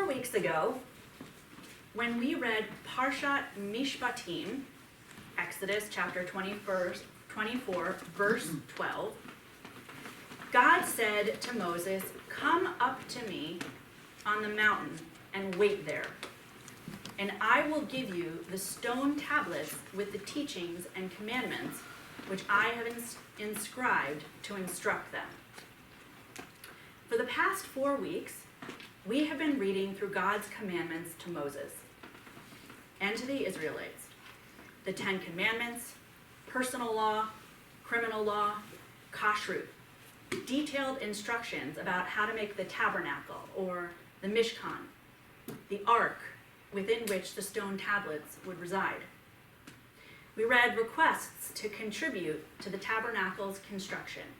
weeks ago, when we read Parsha Mishpatim, Exodus chapter 24, verse 12, God said to Moses, "Come up to me on the mountain and wait there, and I will give you the stone tablets with the teachings and commandments which I have inscribed to instruct them." For the past 4 weeks, we have been reading through God's commandments to Moses and to the Israelites. The 10 Commandments, personal law, criminal law, kashrut, detailed instructions about how to make the tabernacle or the Mishkan, the ark within which the stone tablets would reside. We read requests to contribute to the tabernacle's construction,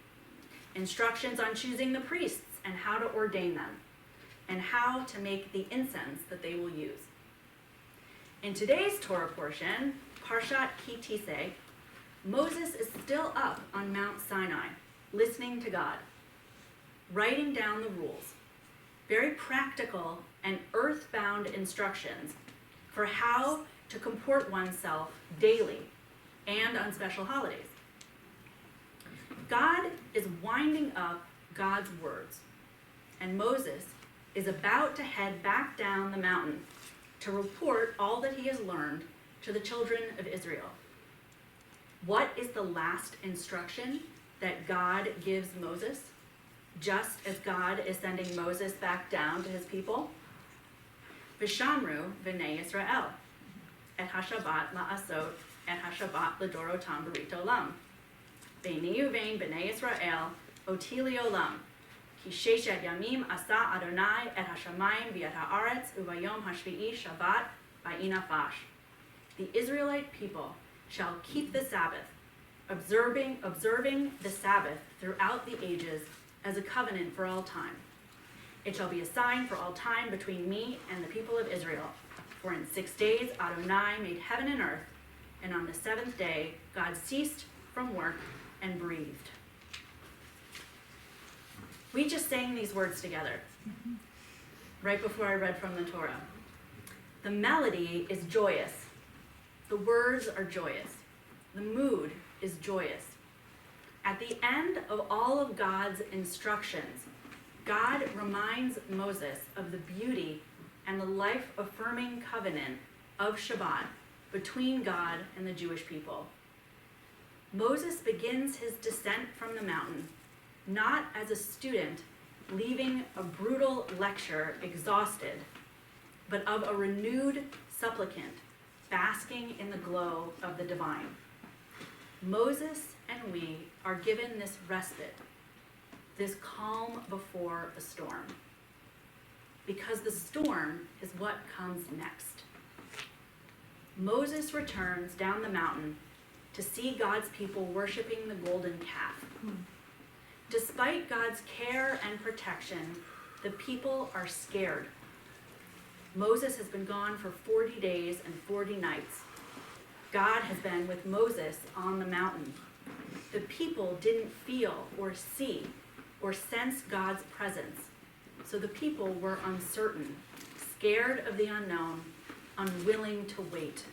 instructions on choosing the priests and how to ordain them, and how to make the incense that they will use. In today's Torah portion, Parshat Ki-Tisa, Moses is still up on Mount Sinai, listening to God, writing down the rules, very practical and earthbound instructions for how to comport oneself daily and on special holidays. God is winding up God's words, and Moses is about to head back down the mountain to report all that he has learned to the children of Israel. What is the last instruction that God gives Moses, just as God is sending Moses back down to his people? V'shamru v'nei Yisrael, et ha-Shabbat la'asot, et ha-Shabbat l'dorotam b'rit olam. V'ni uvein b'nei Yisrael, oti li'olam. Ki sheshet yamim asa Adonai et ha-shamayim v'et ha'aretz, u'vayom hashvi'i Shabbat va'inafash. The Israelite people shall keep the Sabbath, observing the Sabbath throughout the ages as a covenant for all time. It shall be a sign for all time between me and the people of Israel. For in 6 days Adonai made heaven and earth, and on the 7th day God ceased from work and breathed. We just sang these words together right before I read from the Torah. The melody is joyous. The words are joyous. The mood is joyous. At the end of all of God's instructions, God reminds Moses of the beauty and the life-affirming covenant of Shabbat between God and the Jewish people. Moses begins his descent from the mountain not as a student leaving a brutal lecture exhausted, but of a renewed supplicant basking in the glow of the divine. Moses and we are given this respite, this calm before a storm, because the storm is what comes next. Moses returns down the mountain to see God's people worshiping the golden calf. Despite God's care and protection, the people are scared. Moses has been gone for 40 days and 40 nights. God has been with Moses on the mountain. The people didn't feel or see or sense God's presence, so the people were uncertain, scared of the unknown, unwilling to wait.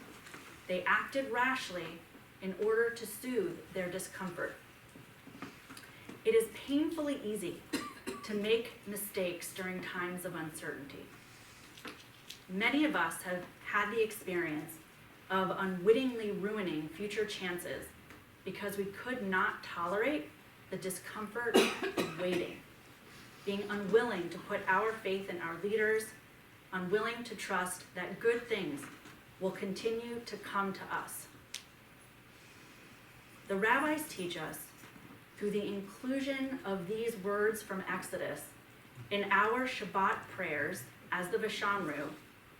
They acted rashly in order to soothe their discomfort. It is painfully easy to make mistakes during times of uncertainty. Many of us have had the experience of unwittingly ruining future chances because we could not tolerate the discomfort of waiting, being unwilling to put our faith in our leaders, unwilling to trust that good things will continue to come to us. The rabbis teach us, through the inclusion of these words from Exodus in our Shabbat prayers as the V'shamru,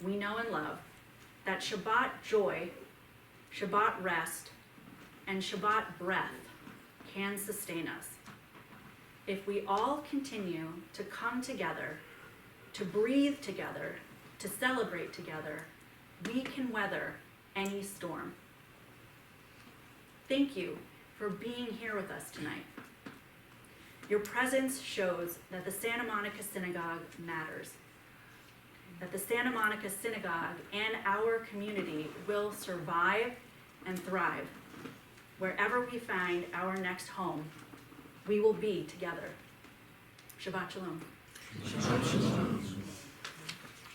we know and love, that Shabbat joy, Shabbat rest, and Shabbat breath can sustain us. If we all continue to come together, to breathe together, to celebrate together, we can weather any storm. Thank you for being here with us tonight. Your presence shows that the Santa Monica Synagogue matters. that the Santa Monica Synagogue and our community will survive and thrive. Wherever we find our next home, we will be together. Shabbat Shalom. Shabbat Shalom.